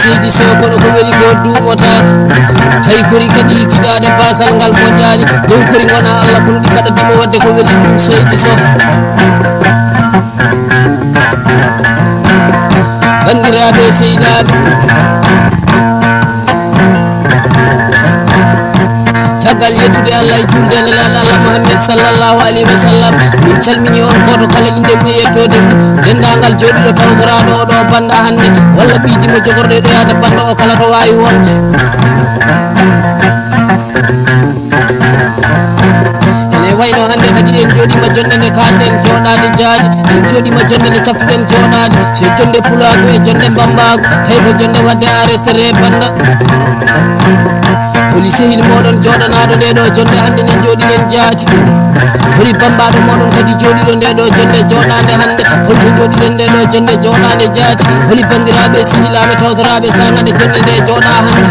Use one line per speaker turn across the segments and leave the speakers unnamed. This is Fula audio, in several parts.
sidi sokono ko weli ko duumota tay kori kadi kidade basal ngal moƴƴani dow kori gona Allah kono ɗi kada dimo wadde ko weli ɗum seydi so bandiraɓe seynaɓe caggal yettude Allah e julde nelaɗo Allah Muhammad sallallahu alaihi wa sallam min calmini on goto kala inde mum e yettode mum dendagal joɗiɗo tawtoraɗo oɗo banda hande walla ɓiidimo jogorɗo ɗo yaade banda o kala to wawi wonde ene wayno hande kadi en joɗima jonde nde kalɗen joɗade jaaji en joɗima jonde nde caftuɗen joɗade so jonde pulago e jonde bambago tawi ko jonde wadde arestere banda holi sehil moɗon joɗanaɗo ndeɗo jonde hande nen joɗiɗen jaati holi bambaɗo moɗon kadi joɗiɗo ndeɗo jonde joɗade hande holto joɗiɗen ndeɗo jonde joɗade jaati holi bandiraɓe sehilaɓe tawtoraɓe sagade jonde nde joɗa hande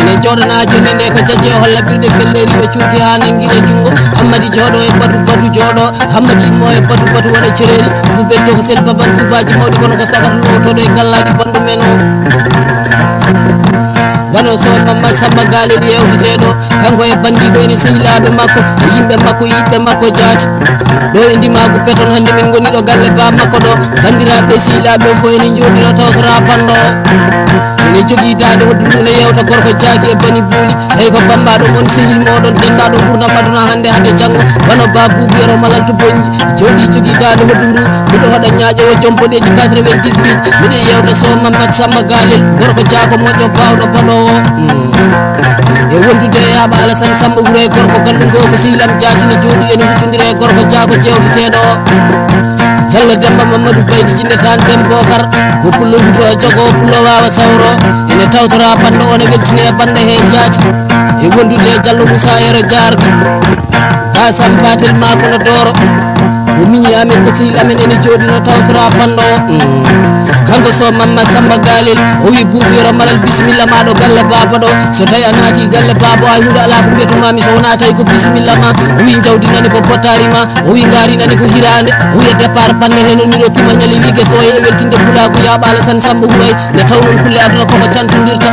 enen joɗana jonde nde ko jajje o holla ɓirɗe felleri ɓe cuuki ha nanguire junggo hammadi jooɗo e batu batu jooɗo hammadi immo e batu batu waɗa cereri tubetto ko sel baban tubaji mawɗi kono ko sagata lowtoɗo e gallaɗi bandu men o wano so mamma samba galel yewtuteɗo kanko e bandiko ene sehilaɓe makko e yimɓe makko yiɗɓe makko jaati ɗo e ndimagu peton hande min goni ɗo galle ba makko ɗo bandiraɓe sehilaɓe fo ene joɗino tawtora bando ene jogui dande hoddu ndu ne yewta gorko jaaki e bani buuli tawi ko bambaɗo mon sehil moɗon dendaɗo gurdam aduna hande hande janggo wano ba bubiyero malal to bonji joɗi jogui dande hoddu ndu miɗo hoɗa ñaaƴo o jompoɗeji 98 miɗo yewta so Mamadou Samba Galel gorko jaako moƴƴo bawɗo baɗowo e wondude e yaɓa Alassane Samba Wuro e gorko gallungo ko sehilam jaatine jooɗi ene huccodira e gorko jaako jewteteɗo Jallo Demba Mamadou Baydi jinde tan Dembokar ko pullo wuto jogo pullo wawa sawro ene tawtora banda one weltine banda he jaati e wondude Jallo Moussa Yero Jarga Basam Patel Makono Doro ko miñi amen ko sehil amen ene joɗino tawtora banda o kanko so Mamadou Samba Galel o wi bubiro malal bisimilla ma ɗo galle baba ɗo so tawi a naati galle baba a hunde ala ko mbiyetmami so wona tawi ko bisimilla ma o wi jawdi nani ko pottari ma o wi gaari nani ko hirande o wi départ bande he no miro kimañali wi gueso e weltinde bulago yaɓa Alassane Samba Wuroy nde tawnon kulle aduna koko cantodirta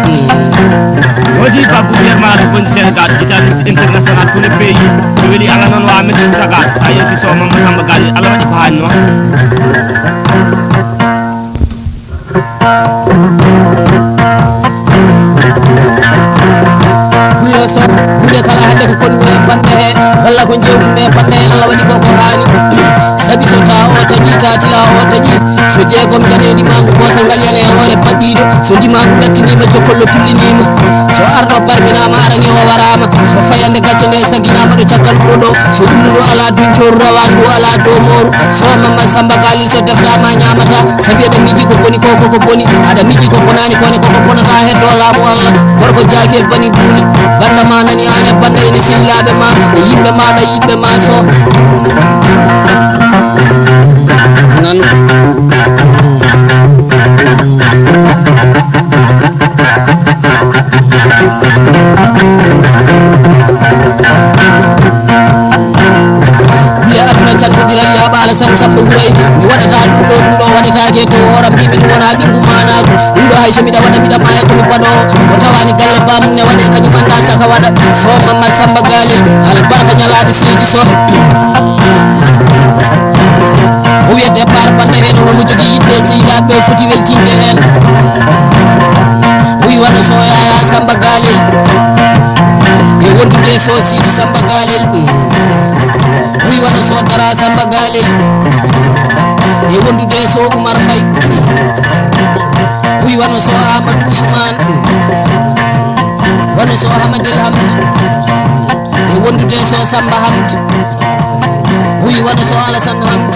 wodi babou biyer mala to boni Sénégal guitariste international tous les pays so weeli Allah noon wawa mettude tagal sa yewti so Mamadou Samba Galel Allah waɗi ko hani noon
fuyo so hunde kala hande ko konmi e bande he walla ko jewtumi e bande he Allah waɗi koko hani sabi so ta o taƴi tatila o taƴi so jeegom janeɗi mangu gotal ngal yana e hoore baɗɗiɗo so ndimagu nattinima jokkollo tullinima so arɗo barminama arani o warama so fayande gacce nde saginama ɗo caggal wuro ɗo so ɗulluɗo ala duncoru rawandu ala dow moru so Mamadou Samba Galel so deftama ñamata sabi aɗa miji ko boni ko koko boni aɗa miji ko bonani kone koko bonata heddo laamu Allah gorko jaaki e bani buuli banda ma nani an e banda ene sehilaɓe ma e yimɓe maɗa yiɗɓe ma so nan cantodiral yaɓa Alassane Samba Wuroy mi waɗata ɗum ɗo waɗetake to horam mbimi ɗum wona ɓingu manago ɗum ɗo hay so miɗa waɗa miɗa maya komi baɗo o tawani galle bamum ne waɗe kañum anda saka waɗa so Mamadou Samba Galel albarka ñalaɗo seydi so o wiya départ banda hen onomo jogui yiɗɓe sehilaɓe foti weltinde hen o wi waɗa so Yaya Samba Galel e wondude so Sidi Samba Galel o wi waɗa so Dara yaya Samba Galel e wondude so Oumar Mbaye wi wano so Amadou Ousmane wano so Hamadel Hamd e wondude so Samba Hamd wi wano so Alassane Hamd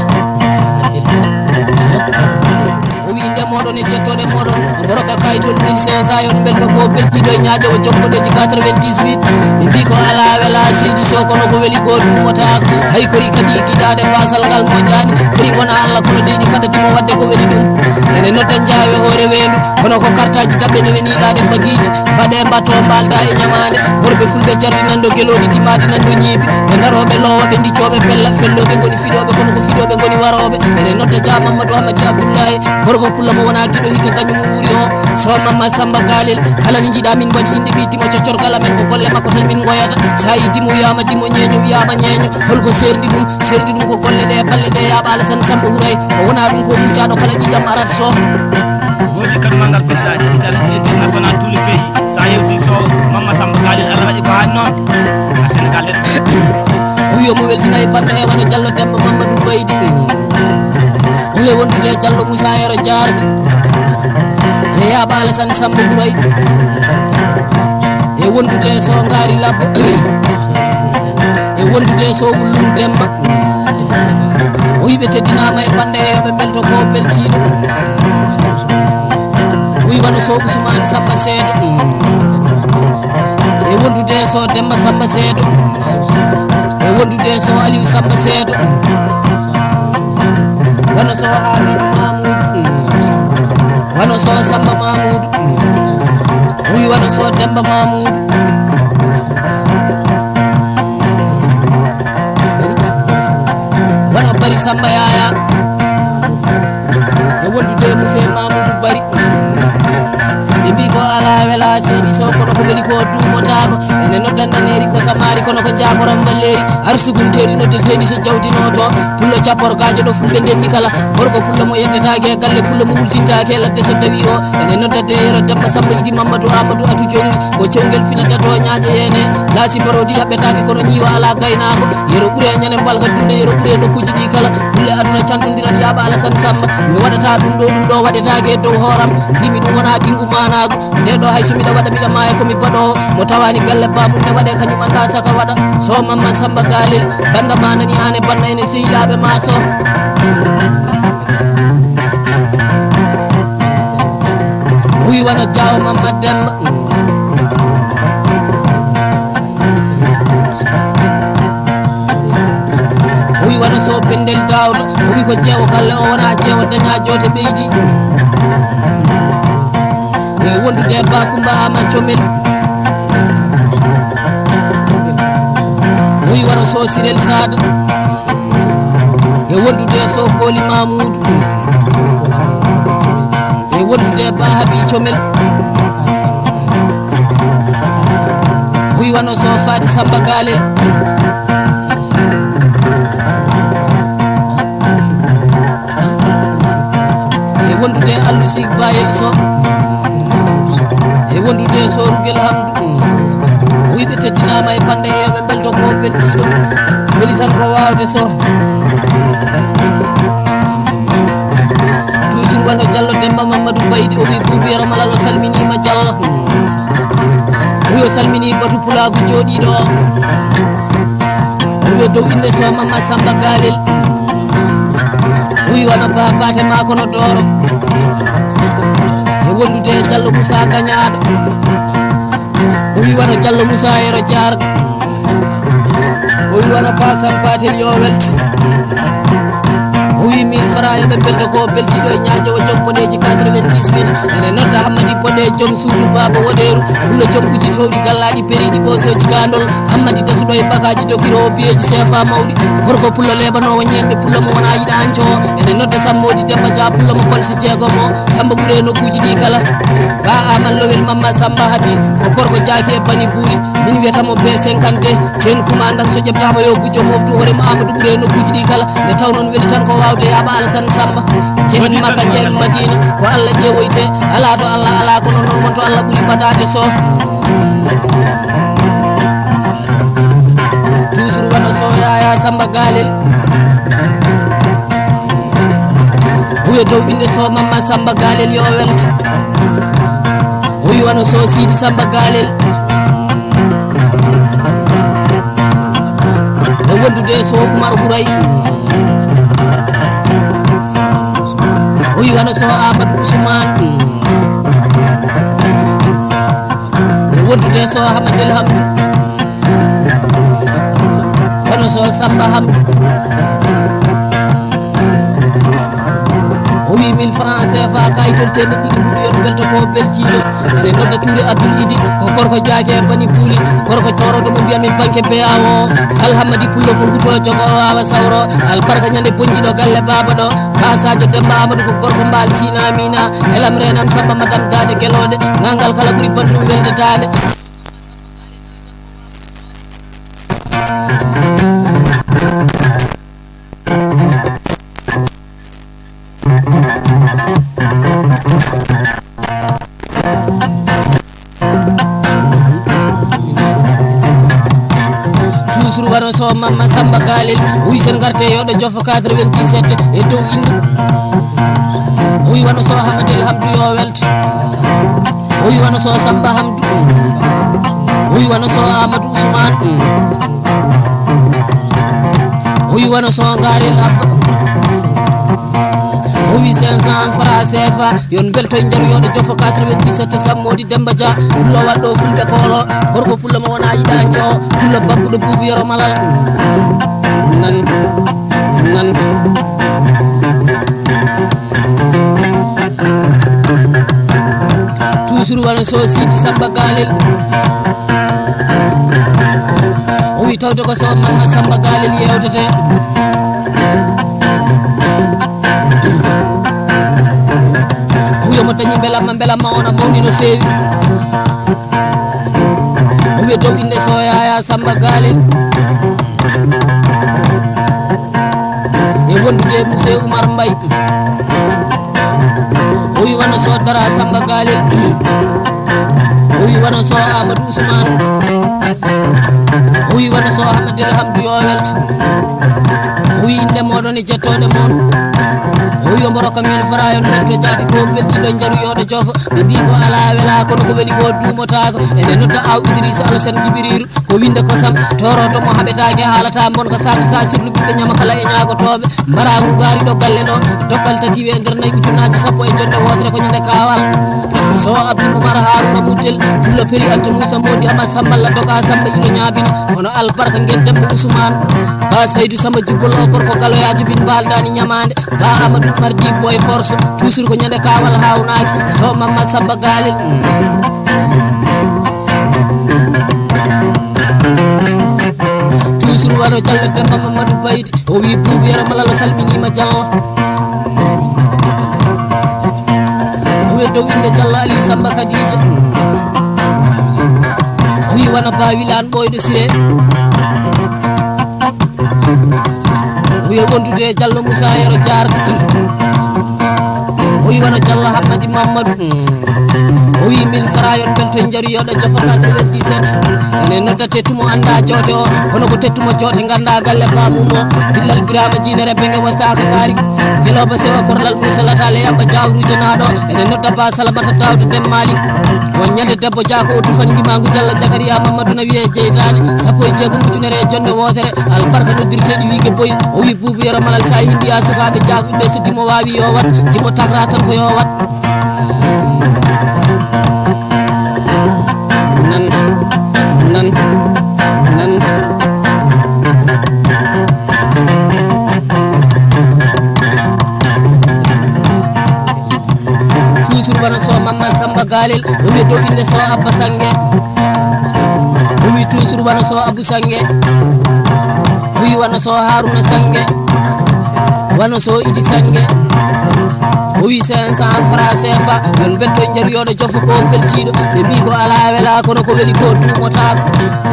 moɗon e jettode moɗon goroka kayitol 1500 yon belto ko beltiɗo e ñaaƴowo jompoɗeji 98 ɓe mbi ko ala wela seydi so kono ko weli ko dumotako tawi kori kadi giɗade basal ngal moƴƴani kori gona Allah kono deɗi kaɗatimo wadde ko weli ɗum ene nodda jaawe hoore weelu kono ko kartaji dabɓe ne weniɗade bagiji mbaɗe mbatto mbalda e ñamade worɓe fulɓe jarɗi nando gueloɗi timmadi nando ñiibi ɓe garoɓe lowoɓe diccoɓe pella felloɓe goni fiɗoɓe kono ko fiɗoɓe goni waroɓe ene nodda ja Mamadou Hamadi Abdoulaye gorko pullamo wona giɗo hite kañum wuri o so Mamma Samba Galel kala ni jiɗa min mbaɗi inde ɓi timo coccorgal amen ko golle makko tan min goyata sa yi dimo wiyama dimo ñeño wiyama ñeño holko serdi ɗum ko golle ɗe balle ɗe yaɓa Alassane Samba Houray o wona ɗum ko muccaɗo kala ƴiƴam arat so
wodi kadi mangal festival italiste international tous les pays sa yewti so Mamma Samba Galel Allah waɗi ko han noon a Sénégal
wiyo mo weltina e banda hewane Diallo Demba Mamadou Baydi wiyo wondude Diallo Moussa Yero Diarga e yaɓa Alassane Samba Houray e wondude so Ngari Labbo e wondude so Wullum Demba o yiɓe teddinama e bande heɓe belto ko beltiɗo wi wano so Ousmane Samba Seedo e wondude so Demba Samba Seedo e wondude so Aliou Samba Seedo wano so Hamidou Mamoudou wano so Samba Mamoudou wi wano so Demba Mamoudou wano Bari Samba Yaya e wondude Monsieur Mamoudou Bari ɓe mbi ko ala wela seydi so kono ko weli ko dumotako ene noddandaneri ko samari kono ko jagoram balleri har sugunteri noddeteɗi so jawdino to pullo capporgajo ɗo fulɓe ndenni kala gorko pullo mo yeddetake e galle pullo mo wultintake e ladde so tawi o ene noddade yero Demba Samba Idi Mamadou Amadou Atou Jongi ko cewgel finata to ñaaƴe yene laasi barodi yaɓɓetake kono ñiwa ala gaynako yero ɓuure ñane mbalka dunde yero ɓuure nokkuji ɗi kala kulle aduna cantodirat yaɓa Alassane Samba mi waɗata ɗum ɗo waɗetake e dow hooram mbimi ɗum wona ɓingu manago ndeɗo hay so miɗa waɗa miɗa maya komi baɗowo mo tawani galle bamum ne waɗe kañum anda saka waɗa so Mamma Samba Galel banda ma nani an e banda ene sehilaɓe ma so wi wano Diaw Mamad Demba wi wano so Pendel Dawdo o wi ko jeewo galle o wona jeewo daña joote ɓeydi e wondude Bakoumba Ama Comel wi wano so Sirel Sada e wondude so Koli Mamoudou e wondude Ba Habi Comel wi wano so Fati Samba Galel e wondude Allou Sig Bayel so e wondude so Rugel Hamdou o yiɓe teddinama e bande heɓe belto ko beltiɗo weli tan ko wawde so toujours wano Diallo Demba Mamadou Baydi o wi Boubou Yero Malal o salminima Diallo o salmini batu pulagu jooɗiɗo o wi dow inde so Mamma Samba Galel o wi wano Ba Paté ma kono Doro e wondude Diallo Moussa Gagnaɗo o wi wano Diallo Moussa Yero Diarga o wi wano Pa Sampatel yo welte o wi 1000 francs yoɓe belto ko beltiɗo e ñaaƴowo joom poɗeji 98 ene nodda Hammadi Poɗe joom suudu Baba Woɗeru pullo joom uji towɗi gallaɗi periɗi ɓosoji gandol Hammadi tasuɗo e bagaji dokirowo biyeji CFA mawɗi gorko pullo leɓanowo ñeeɓe pullo mo wona yiɗa anco o ene nodda Sammodi Demba Dia pullo mo kolsi jeegom o Samba ɓuure nokkuji ɗi kala ba amallowel Mamma Samba Habi ko gorko jaaki e bani buuli min wiyatamo B50 ceenu commandant so ƴeɓtama yo bujo moftu hooremo Amadou ɓuure nokkuji ɗi kala nde taw noon weli tan ko wawde yaɓa Alassane Samba jeeɗi Makka jeeɗi Madina ko Allah ƴeewoyte ala to Allah ala kono noon wonto Allah ɓuuri baɗade so toujours wano so Yaya Samba Galel wiye dow inde so Mamma Samba Galel yo welta o wi wano so Sidi Samba Galel e wondude so Oumar Houray o wi wano so Amadou Ousmane e wondude so Hamadel Hamdou wano so Samba Hamdou o wi 1000 francs CFA kayitol temedde ɗiɗi ɓuuri yon belto ko beljiɗo ene nodda Touré Abdoul Idi ko gorko jaafi e bani puuli gorko torodo mo mbiyami banque PAO Sal Hamadi Pullo ko huto jogo wawa sawro albarka ñande bonjiɗo galle baba ɗo Basadio Demba Amadou ko gorko mbaali Sina Amina helam renam Samba madame Dade Gelode gangal kala ɓuuri bandum weldetade toujours wano so Mamma Samba Galel wi sen garte yoɗo jofa 97 e dow inde o wi wano so Hamadel Hamdou yo welta o wi wano so Samba Hamdou o wi wano so Amadou Ousmane o wi wano so Garel Abba o wi 500 francs CFA yon belto e jaru yoɗo jofa 97 Sammodi Demba Dia pullo waɗɗo fulɓe kolo gorko pullo mo wona yiɗa jao pullo babbuɗo buubu yoro malal nan toujours wano so Sidi Samba Galel o wi tawde ko so Mamma Samba Galel yewtete mo dañi belamma ona mawni no fewi o wi dow inde so Yaya Samba Galel e wondude Monsieur Oumar Mbaye o wi wano so Dara Samba Galel o wi wano so Amadou Ousmane o wi wano so Hamadel Hamdou yo welta o wi inde moɗon e jettode mon o wi omo rokka 1000 francs yon belto jaati ko beltiɗo jaru yoɗo jofa ɓe mbi ko ala wela kono ko weli ko dumotako ene nodda aw Idrissa Alassane Djibriru ko winde kosam toroto mo haɓetake haalata mon ko satata sirlu ɓiɓɓe ñama kala e ñagotoɓe mbaragu gaari ɗo galle ɗo dokkal tatiwe e nder 4 ujunaji 10 e jonde wotere ko ñande kawal so Abdou Oumar Harouna Muddel pullo peri Anta Moussa Modi Amad Samballa doga Samba iɗo ñabina kono albarka gueddemmo Ousmane ba Seydou Samba Jubbolo gorko galoyaji bin mbaldani ñamande ba Amadou Oumar Di Boy Force toujours ko ñande kawal hawnaki so Mamma Samba Galel toujours wano Diallo Demba Mamadou Baydi o wi Boubou Yero Malal salminima Diallo o wi dow inde Diallo Aliou Samba Khadija o wi wana ba Wilane ɓoyɗo Siré o wi wondude Diallo Moussa Yero Diarga o wi wano Diallo Hamadi Mamadou o wi 1000 francs yon belto e jaru yoɗo jofa 97 ene nodda tettumo anda joote o kono ko tettumo joote ganda galle bamumo Billal Birama Jinere Benge wastaka ngari jeloba sewa korlal Moussa Latale yabba jawruji naɗo ene nodda ba Salamata Dawde Demmali won ñande debbo jako o tufan gimangu Diallo Jakaria Mamadou na wiye jeytani 16 ujunere e jonde wotere albarka noddirteɗi wiige boyi o wi Boubou Yero Malal sa yimbiya sukaɓe jakoɓe so dimo wawi yo wat dimo tagra tan ko yo wat nan toujours bana so Mamma Samba Galel o wi dow inde so Abba Sangue o wi toujours bana so Abou Sangue o wi wana so Harouna Sangue wano so Idi Sangue o wi 500 francs CFA yon belto e jaru yoɗo jofa ko beltiɗo ɓe mbi ko ala wela kono ko weli ko dumotako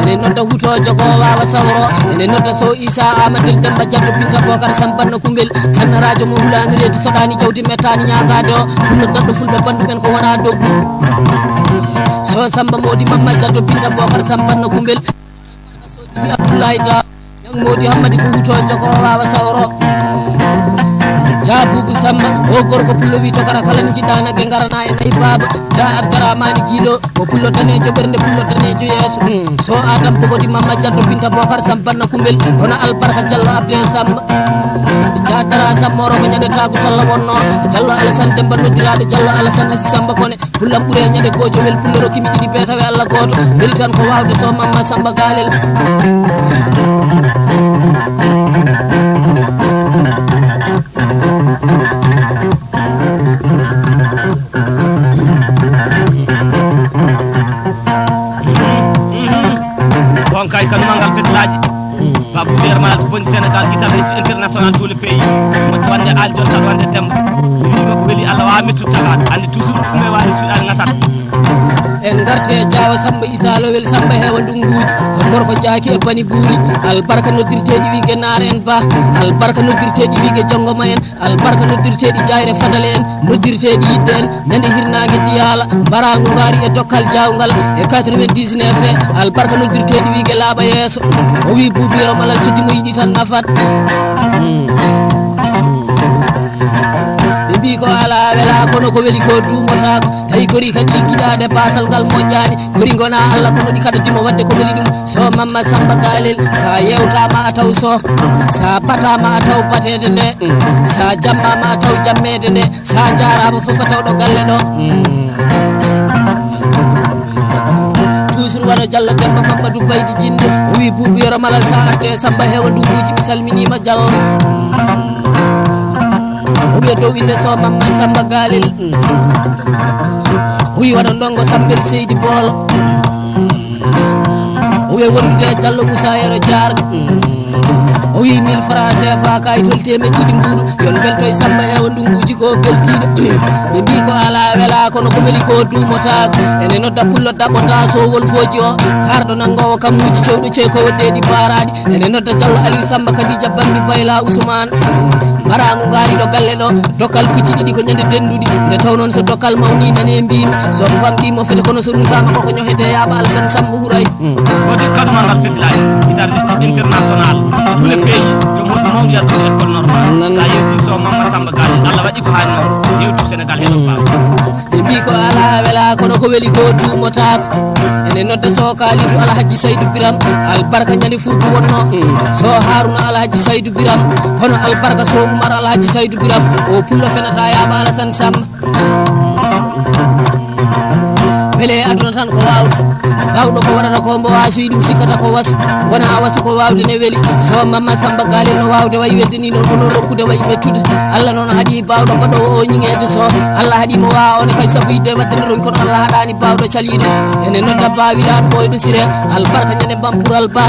ene nodda huto jogo wawa sawro ene nodda so Issa Amadou Demba Diallo Binta Bocar Sampanno Kumbel tanna radio mo hulani reedu soɗani jawdi mettani ñagade o fullo dadɗo fulɓe bandu men ko wona doggu so Samba Modi Mamma Diallo Binta Bocar Sampanno Kumbel so Djibi Abdoulaye Da ñang Modi Hammadi ko huto jogo wawa sawro ja bubu samba o gorko pullo wi to kara kala ni jidana ke ngarana e nay baba ja abdaramani gilo o pullo danejo bernde pullo danejo yeso so adam bogodi mamma jaddo binta bokar sambanna kumbel kono albarka jallo abde samba ja tara sammoro ko nyande tagu talla wonno jallo alasan demba noddirade jallo alasan asi samba kone pullam bure nyande gojo wel pulloro kimi didi betawe alla goto meritan ko wawde so mamma samba galel
kay kan mangal fetlaji babu der mal bon Sénégal guitariste international tous les pays mo wande aljon tan wande dem ko weli Allah wa metu tagat andi toujours me wali su al ngatat
en garte jawa samba isalo wel samba hewa dunguji ko gorko jaaki e bani buuri albarka noddirteedi wi genare en ba albarka noddirteedi wi ge jongoma en albarka noddirteedi jayre fadale en noddirteedi yidde en nande hirnaage diyala barangu ngari e dokkal jawngal e 99 e albarka noddirteedi wi ge laaba yeso o wi bubiro malal ceddi mo yidi tan nafat bi ko ala wela kono ko weli ko dumotako tawi kori kadi kidade basal gal mojjani kori gona Allah kono di kada dimo wadde ko weli dum so mamma samba galel sa yewtama ataw so sa patama ataw patede de sa jammama ataw jammede de sa jarama fofa taw do galle do toujours wala jalla demba mamadou baydi jinde o wi bubiro malal sa arte samba hewa nduguji mi salminima jallo uwe dow inde so mamma samba galel wi wada ndongo sambel seydi bolo uwe wondude jallo musa yero jarga o wi 1000 francs CFA kay tolteme didi mbudu yon belto e samba hewa ndunguji ko beltido be bi ko ala wela kono ko beli ko dumotako ene nodda pullo dabota so wol foji o kardo nangowo kam muji cewdo ce ko wadde di baradi ene nodda jallo ali samba kadija bambi bayla usman barangu ngari do galle do dokal kuci didi ko nyande dendudi ne taw non so dokal mawni nane mbimi so famdi mo fete kono so rumtama ko nyohete yaba alsan sambu huray
wodi kaduma ngal fetlay guitariste international tous les pays to mo mawdi atu école normale sa yeti so mamma samba gal Allah wadi ko hanno yewtu Sénégal hedo ba
bi ko ala wela kono ko weli ko dumotako ene nodda so kalidu alhaji saydou biram albarka nyande furdu wonno so haruna alhaji saydou biram hono albarka so umar alhaji saydou biram o pullo fenata yaba alasan samba wele aduna tan ko wawde bawdo ko wadata ko mbo wasi dum sikata ko was wona wasu ko wawde ne weli so mamma samba gale no wawde way welde ni non ko non ronkude way mettude Allah non hadi bawdo bado o nyingede so Allah hadi mo wa on kay sabu yidde wadde ron kon Allah hadani bawdo calido ene nodda bawi dan boydo sire albarka nyane bampural ba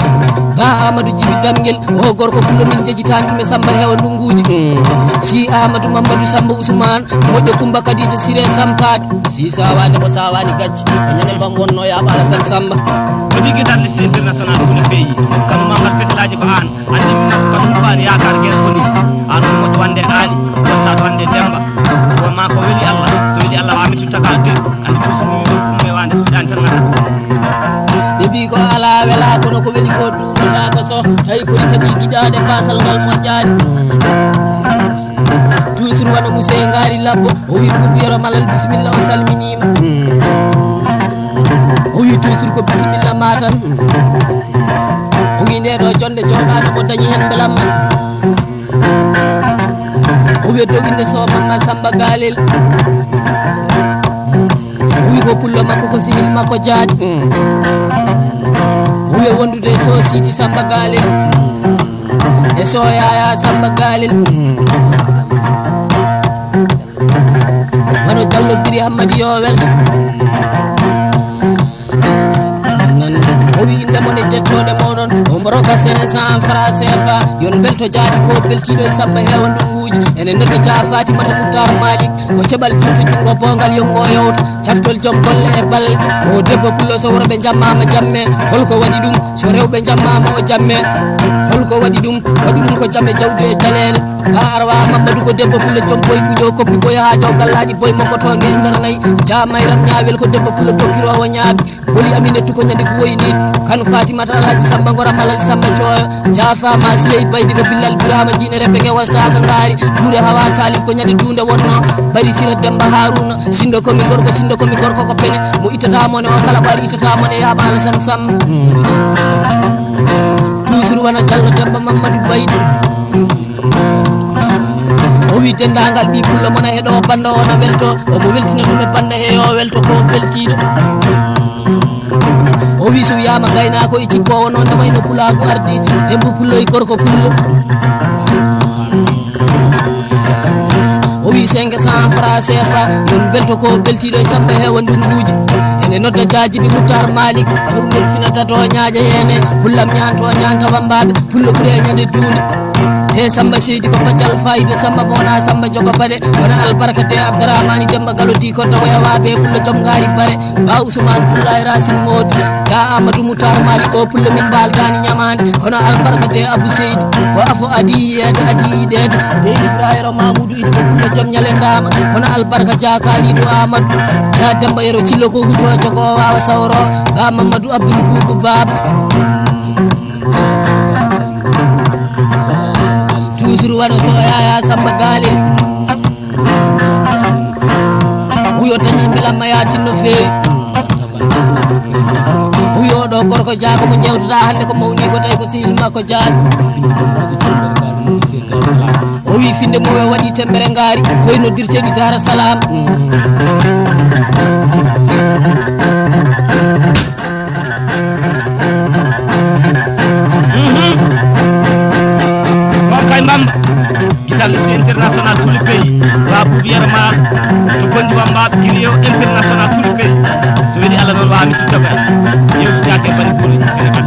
Amadou Djibi Damgel o gorko pullo min jejitande me samba hewa ndunguji si Amadou Mamadou Samba Ousmane mojo Kumba Kadija sire sampati si sawade ko sawani gacci nyane bam wonno ya bala san samba
wodi guitariste international ko ne pays kanu mangal fetlaji ko an andi mi mas kanu bani yakar gel boni an mo wande ali wasta wande demba ko ma ko weli Allah so weli Allah wa mi tutaka de andi toujours me wande so international
bi ko ala wela kono ko weli ko dumata ko so tay ko kadi gidade basal gal mojjani toujours wana musé ngari labbo o wi bubiro malal bismillah o salminima o wi toujours ko bismillah matan o wi ndedo jonde jodade mo dañi hen belam o wi do inde so mamma samba galel o wi ko pullo makko ko sihil makko jaati o wi wondude so siti samba galel e so yaya samba galel mano jallo biri hammadi yo welta o wi inde mon e jettode monon o mboroka 500 francs CFA yon belto jaati ko beltido e samba hewa ndunguji ene nodda ja Fatimata Moutar Malik ko cebal juutu jungo bongal yongo yowto caftol jom bolle e balle o debbo pullo so worbe jammama jamme holko wadi dum so rewbe jammama o jamme holko wadi dum ko jamme jawdu e jalele ba arwa Mamadou ko debbo pullo jom boy gujo koppi boy haajo gallaji boy moko tonge e nder nay jamayram nyaawel ko debbo pullo tokkirowo nyaabi boli Aminatu ko nyande ko woyni kanu Fatimata Alhaji Samba bora malal samba coyo jafa ma siley baydi ko billal birama jine repeke wasta ka ngari toure hawa salif ko nyande dunde wonno bari sira demba haruna sindo ko mi gorko ko pene mo itata mo ne o kala ko ari itata mo ne yaba alasan sam toujours wana jallo demba mamadou baydi o wi dendangal bi pulla mona hedo banda ona welto o mo weltina dum e banda he yo welto ko weltido o wi so yama gayna ko e cippo non da mayno pulago ardi debbo pullo e gorko pullo o wi 500 francs CFA don belto ko beltido e samba he wondu nguuji ene nodda jaaji bi mutar malik tawgel finata to nyaaja yene pullam nyanto nyanta bambabe pullo bure nyande duuni he samba seydi ko paccal fayda samba bona samba jogo bade wona albarakate abdourahmani demba galoti ko taw yawabe pullo jom ngari bare ba usman pullay rasim mod ta amadou mutar mali o pullo min baldani nyamande kono albarakate abou seydi ko afo adi de frère mamoudou idi ko pullo jom nyalendama kono albaraka jakali do amadou ta demba yero cillo ko huto jogo wawa sawro ba mamadou abdou boubou bab toujours wano so yaya samba galel huyo dañi belamma yatinno feewi huyo do gorko jaako mo jewtata hande ko mawni ko tay ko sihil makko jaaki o wi finde mo waɗi tembere ngaari koye noddirteɗi dara salam
Bamba guitariste international tous les pays Babou Biyarma to gondi Bamba giriyo international tous les pays so wedi Allah non wa mi ci jogal yewti jake bari buri Sénégal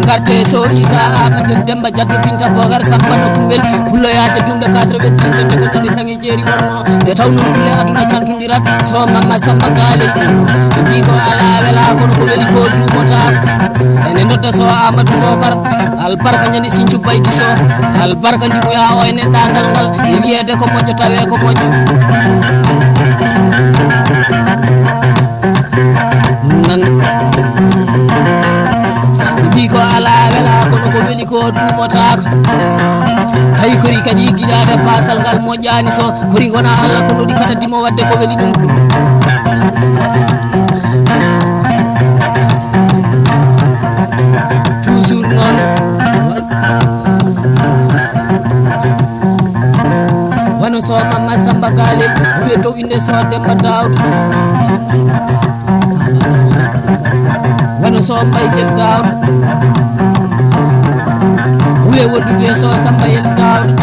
ngarte so isa amadou demba jaddo binta bogar sambano kumbel pullo yaaje dumde 97 ko nyande sangi jeri wonno de tawno kulle aduna cantundirat so mamma samba galel bi ko ala wela kono ko weli ko dumota ene nodda so amadou bokar albarka nyani sinju bayti so albarka ndi ya o ene dadal ngal e wiede ko mojo tawe ko mojo nan bi ko ala wela kono ko weli ko dumotako tay kori kadi gidade basal ngal mojani so kori gona alla kono di kada dimo wadde ko weli dum toujours non wano so mamma samba galel wi to inde so demba dawd wano so Michael Dawd wi wondude so samba yel Dawd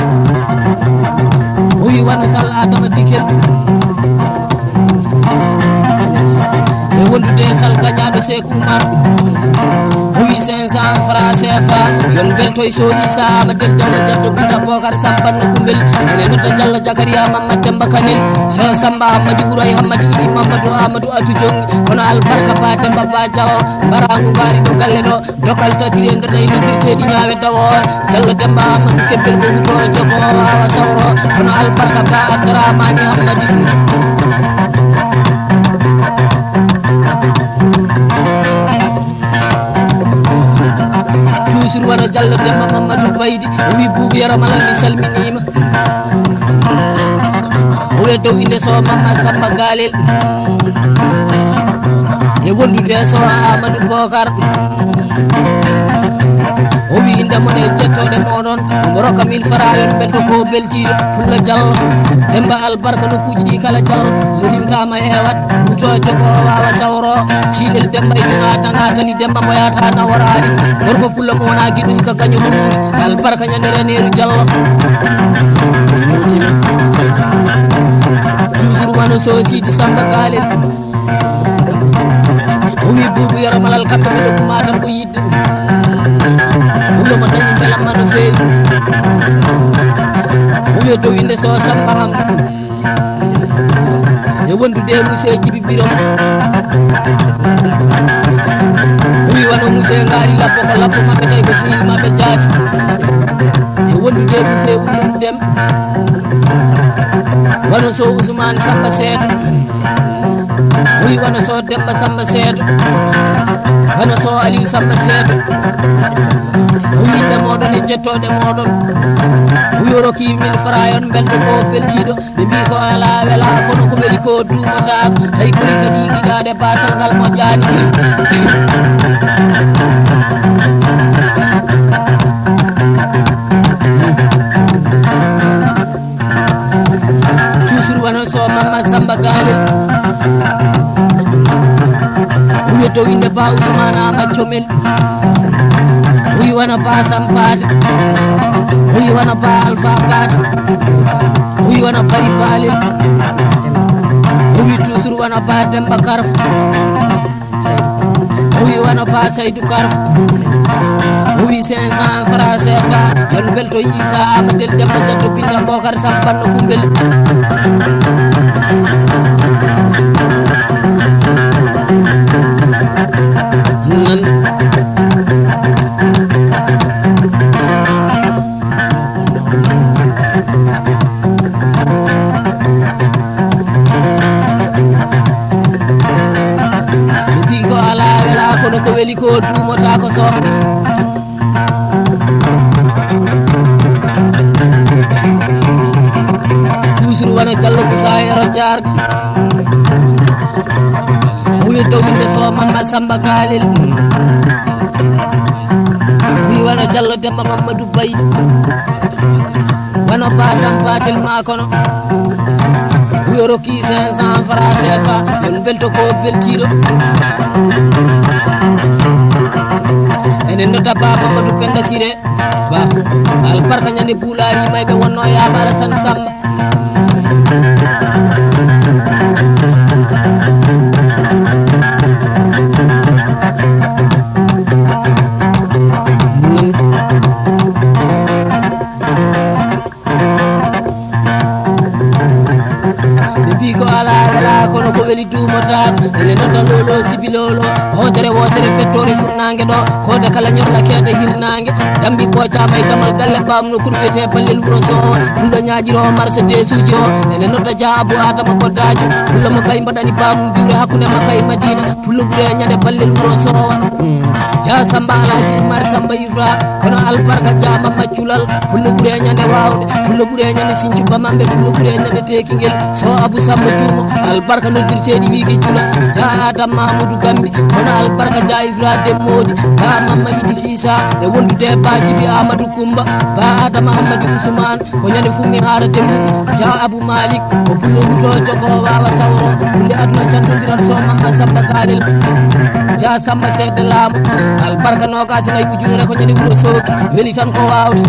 wi wano sal adama dikel e wondude sal gañado Cheikh Oumar wi 500 francs CFA yon belto so isa amadel demba jaddo binta bokar sambanno kumbel ene nodda jalla jakaria mamad demba kanel so samba hamadou wuray hamadi idi mamadou amadou atu jongi kono albarka ba demba ba jall barangu ngari do galle do dokal tatiri nder day ludirtedi nyaawe dawo jalla demba amadou kebbel ko wuto jogo wawa sawro kono albarka ba abdourahmani hamadi toujours wara jallo demba mamadou baydi wi bubu yaramal mi salminima o wedo inde so mamma samba galel e wondude so amadou bokar o wi inde mon e jettode modon mboroka 1000 francs yon belto ko beltido pulla jallo demba albarka no kuji di kala jallo so limtama hewat buto jogo wawa sawro cilel demba e tunga danga tali demba moyata na warani gorko pulla mo wona gidul ka kanyo mo albarka nyandere neru jallo toujours wano so siti samba galel o wi bubu yaramalal kambe be ko matam ko yidde bulo mo dañi belam mano feewi bulo to inde so samba ham e wondude monsieur Djibi Birom wi wano monsieur ngari lappo ko lappo mabbe tay ko sihil mabbe jaati e wondude monsieur Wulum Dem wano so Ousmane Samba Seydou wi wana so Demba Samba Seedo wana so Aliou Samba Seedo winde moɗon e jettode moɗon wiyoroki min farayon belto ko beltiɗo ɓe mbi ko ala wela kono ko weli ko dumatako tawi kori kadi giɗade basal ngal moƴƴani toujours wano so Mamma Samba Galel wiyeto winde ba Ousmane Amaccomel wi wana ba Sampate wi wana ba Alpha Pate wi wana Bari Balel wi toujours wana ba Demba Karf wi wana ba Saydou Karf wi 500 francs CFA yon belto Issa Amadel Demba Jatto Binta Bokar Sampanno Kumbel nan bi ko ala wela kono ko weli ko dumota ko so toujours wana Diallo Moussa Yoro Jarga wi to winde so Mamma Samba Galel wi wana Diallo Demba Mamadou Bayde wana ba Sampatel makono wi roki 500 francs CFA yon belto ko beltiɗo enen nota ba Mamadou Penda Siré ba albarka ñande Boulari mayɓe wonno Yabara San Samba bi ko ala wala kono ko weli dumotako ene nodda lolo sibilolo hotere wotere fettore funnangue ɗo kode kala ñohla kede hirnangue dambi boccama e damal galle bamno kurwete ballel wuro sowa pullo ñaajiro marché des uji o ene nodda Dia Abou Adama Koddajo pullo mo kay mbaɗani bamu jure hakkude makka e Madina pullo ɓuure ñande ballel wuro sowa Dia Samba Alhaji Oumar Samba Ifra kono albarka jama macculal pullo ɓuure ñande wawde pullo ɓuure ñande Sinthiou Bamamɓe pullo ɓuure ñande Tekingel so Abou Samba Diourmo albarka noddirteɗi wigi jula Dia Adam Mamadou Gambi kono albarka Dia Ifra Demmodi ba Mamma Idi Sisa e wondude ba Djibi Amadou Koumba ba Adama Hammadou Ousmane ko ñande fu mi haara dembu Dia Abou Malik ko pullo wuto jogo wawa sawro kulle aduna cantodiran so Mamma Samba Galel Dia Samba Seedo Laamu albarka nokasi nayi ujunere ko ñande wuro Soki weli tan ko wawta